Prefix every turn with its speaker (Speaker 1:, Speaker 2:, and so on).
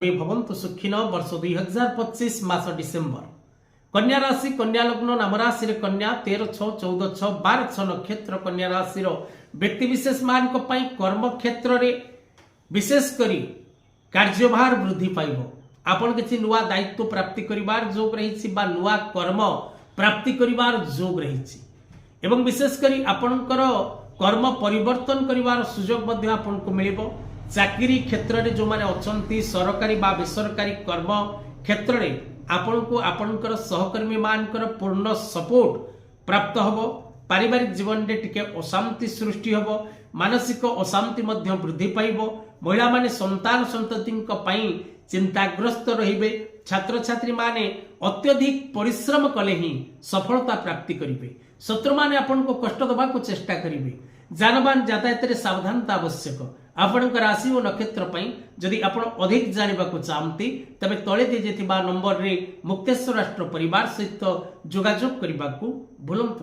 Speaker 1: भवन्तु सुखिनो वर्ष 2025 मास डिसेम्बर कन्या राशि कन्या लग्न नाम राशि कन्या 13/6/14/12 नक्षत्र कन्या राशि व्यक्ति विशेष मान कर्म क्षेत्र रे विशेष करी कार्यभार वृद्धि पाइब आपण किसी नुआ दायित्व प्राप्ति करिवार जोग रही बा नुआ कर्म प्राप्ति करिवार जोग रही एवं विशेष करी आपणकर कर्म परिवर्तन करिवार सुजोग मध्ये आपनको मिलिबो। चाकरी क्षेत्र रे जो माने अछंती सरकारी बा बेसरकारी कर्म क्षेत्र रे आपनको आपणकर सहकर्मी मानकर पूर्ण सपोर्ट प्राप्त हबो। पारिवारिक जीवन रे टिके अशांति सृष्टि हबो, मानसिक अशांति मध्य वृद्धि पाइबो। महिला माने संतान संततिंक पई चिंताग्रस्त रहिबे। छात्र छात्री माने अत्यधिक परिश्रम कले ही सफलता प्राप्ति करिवे। शत्रु माने आपनको कष्ट दबा को चेष्टा करिवे। जानबान यातायात रे सावधानता आवश्यक। आपणकर राशि और नक्षत्र पई जदि आपण अधिक जानिबा को चाहंती तबे तळे दे जेतिबा नंबर रे मुक्तेश्वर राष्ट्र परिवार सहित जोगाजोग करिबा को भूलंतु।